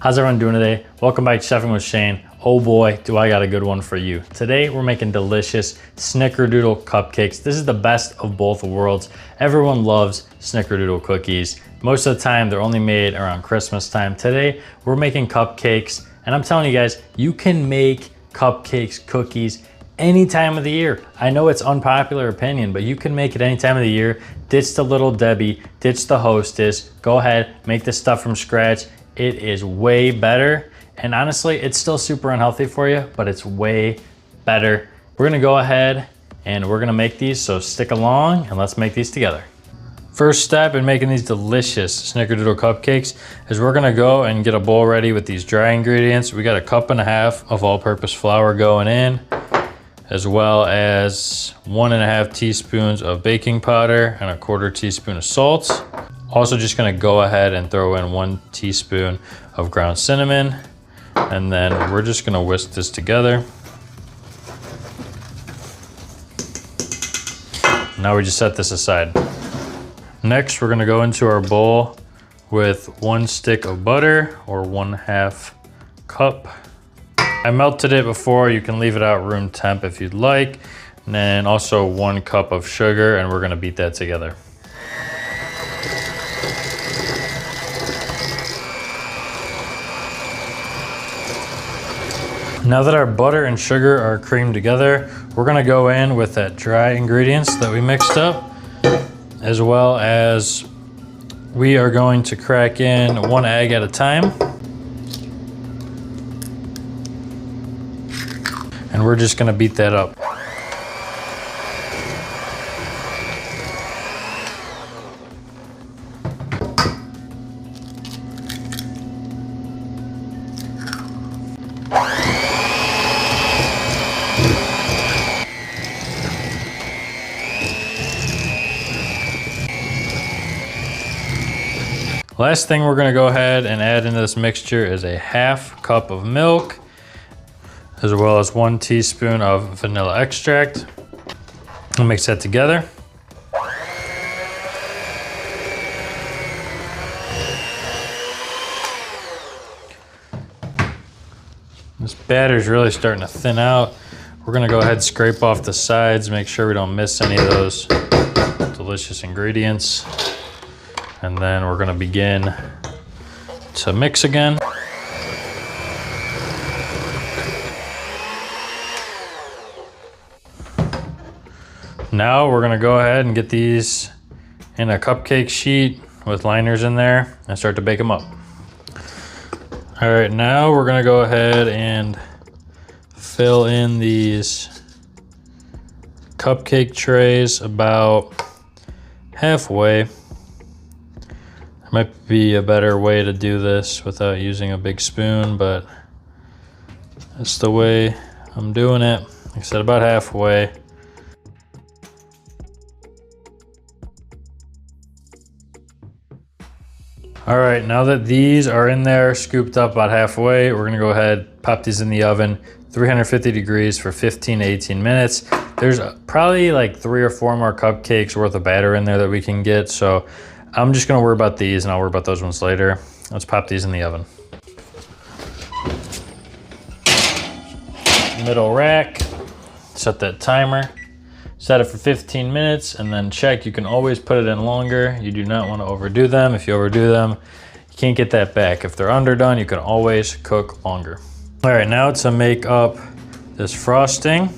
How's everyone doing today? Welcome back to Chefing with Shane. Oh boy, do I got a good one for you. Today we're making delicious Snickerdoodle Cupcakes. This is the best of both worlds. Everyone loves Snickerdoodle cookies. Most of the time they're only made around Christmas time. Today we're making cupcakes, and I'm telling you guys, you can make cupcakes, cookies, any time of the year. I know it's unpopular opinion, but you can make it any time of the year. Ditch the Little Debbie, ditch the Hostess. Go ahead, make this stuff from scratch. It is way better. And honestly, it's still super unhealthy for you, but it's way better. We're gonna go ahead and we're gonna make these, so stick along and let's make these together. First step in making these delicious Snickerdoodle cupcakes is we're gonna go and get a bowl ready with these dry ingredients. We got 1.5 cups of all-purpose flour going in, as well as 1.5 teaspoons of baking powder and 1/4 teaspoon of salt. Also just gonna go ahead and throw in 1 teaspoon of ground cinnamon, and then we're just gonna whisk this together. Now we just set this aside. Next, we're gonna go into our bowl with 1 stick of butter, or 1/2 cup. I melted it before. You can leave it out room temp if you'd like. And then also 1 cup of sugar, and we're gonna beat that together. Now that our butter and sugar are creamed together, we're gonna go in with that dry ingredients that we mixed up, as well as we are going to crack in 1 egg at a time. And we're just gonna beat that up. Last thing we're gonna go ahead and add into this mixture is 1/2 cup of milk, as well as 1 teaspoon of vanilla extract. We'll mix that together. This batter is really starting to thin out. We're gonna go ahead and scrape off the sides, make sure we don't miss any of those delicious ingredients. And then we're gonna begin to mix again. Now we're gonna go ahead and get these in a cupcake sheet with liners in there and start to bake them up. All right, now we're gonna go ahead and fill in these cupcake trays about halfway. There might be a better way to do this without using a big spoon, but that's the way I'm doing it. Like I said, about halfway. All right, now that these are in there, scooped up about halfway, we're gonna go ahead, pop these in the oven, 350 degrees for 15 to 18 minutes. There's probably like 3 or 4 more cupcakes worth of batter in there that we can get, so I'm just gonna worry about these and I'll worry about those ones later. Let's pop these in the oven. Middle rack, set that timer. Set it for 15 minutes and then check. You can always put it in longer. You do not want to overdo them. If you overdo them, you can't get that back. If they're underdone, you can always cook longer. All right, now to make up this frosting.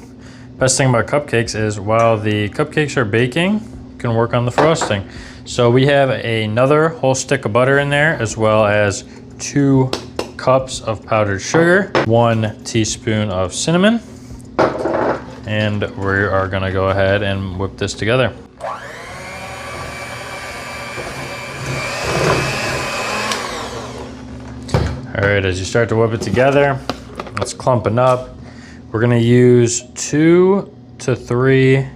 Best thing about cupcakes is while the cupcakes are baking, you can work on the frosting. So we have another whole stick of butter in there, as well as 2 cups of powdered sugar, 1 teaspoon of cinnamon, and we are gonna go ahead and whip this together. All right, as you start to whip it together, it's clumping up. We're gonna use 2 to 3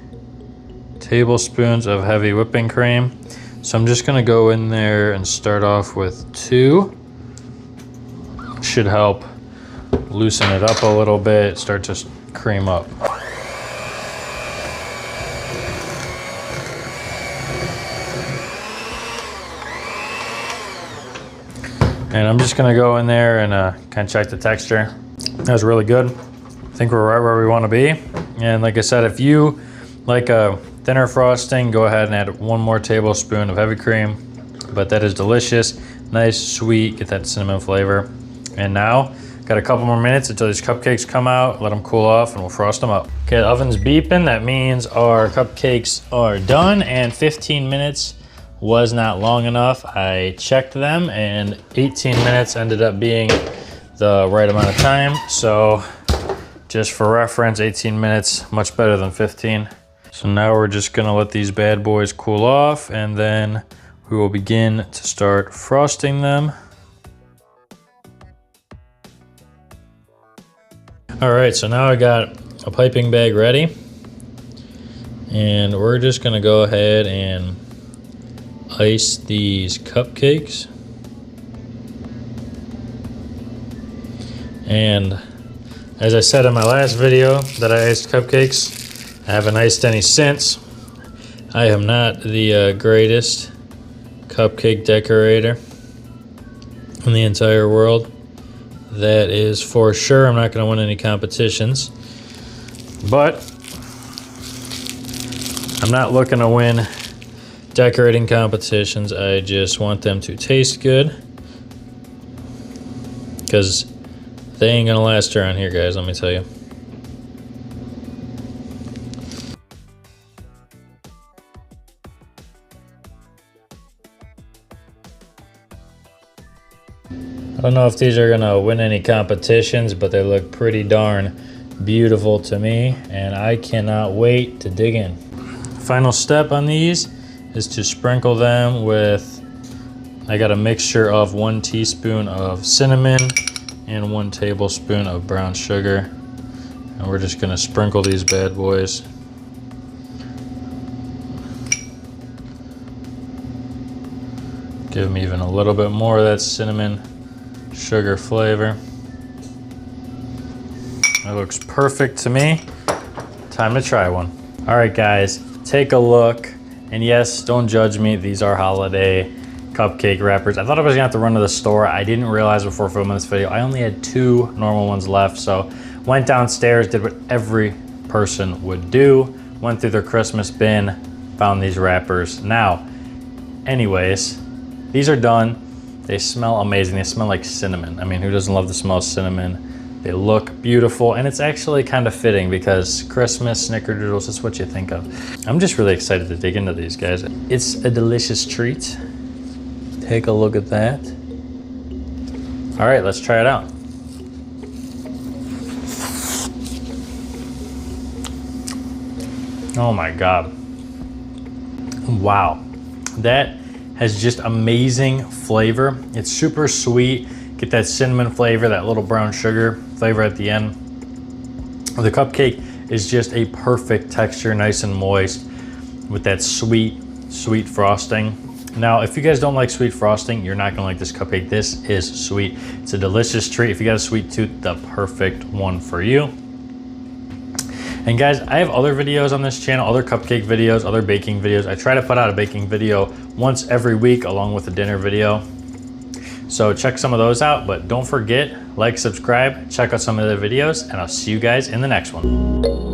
tablespoons of heavy whipping cream. So I'm just gonna go in there and start off with 2. Should help loosen it up a little bit, start to cream up. And I'm just gonna go in there and kind of check the texture. That was really good. I think we're right where we wanna be. And like I said, if you like a thinner frosting, go ahead and add 1 more tablespoon of heavy cream. But that is delicious, nice, sweet, get that cinnamon flavor. And now, got a couple more minutes until these cupcakes come out, let them cool off, and we'll frost them up. Okay, the oven's beeping. That means our cupcakes are done, and 15 minutes was not long enough. I checked them, and 18 minutes ended up being the right amount of time. So just for reference, 18 minutes, much better than 15. So now we're just gonna let these bad boys cool off, and then we will begin to start frosting them. All right, so now I got a piping bag ready, and we're just gonna go ahead and ice these cupcakes. And as I said in my last video that I iced cupcakes, I haven't iced any since. I am not the greatest cupcake decorator in the entire world. That is for sure. I'm not going to win any competitions, but I'm not looking to win decorating competitions. I just want them to taste good, because they ain't going to last around here, guys, let me tell you. I don't know if these are gonna win any competitions, but they look pretty darn beautiful to me, and I cannot wait to dig in. Final step on these is to sprinkle them with, I got a mixture of 1 teaspoon of cinnamon and 1 tablespoon of brown sugar. And we're just gonna sprinkle these bad boys. Give them even a little bit more of that cinnamon sugar flavor. That looks perfect to me. Time to try one. All right, guys, take a look. And yes, don't judge me. These are holiday cupcake wrappers. I thought I was gonna have to run to the store. I didn't realize before filming this video, I only had 2 normal ones left. So went downstairs, did what every person would do, went through their Christmas bin, found these wrappers. Now, anyways, these are done. They smell amazing. They smell like cinnamon. I mean, who doesn't love the smell of cinnamon? They look beautiful, and it's actually kind of fitting because Christmas, snickerdoodles, is what you think of. I'm just really excited to dig into these, guys. It's a delicious treat. Take a look at that. All right, let's try it out. Oh my God. Wow. That has just amazing flavor. It's super sweet. Get that cinnamon flavor, that little brown sugar flavor at the end. The cupcake is just a perfect texture, nice and moist with that sweet, sweet frosting. Now, if you guys don't like sweet frosting, you're not gonna like this cupcake. This is sweet. It's a delicious treat. If you got a sweet tooth, the perfect one for you. And guys, I have other videos on this channel, other cupcake videos, other baking videos. I try to put out a baking video once every week along with a dinner video. So check some of those out, but don't forget, like, subscribe, check out some of the videos, and I'll see you guys in the next one.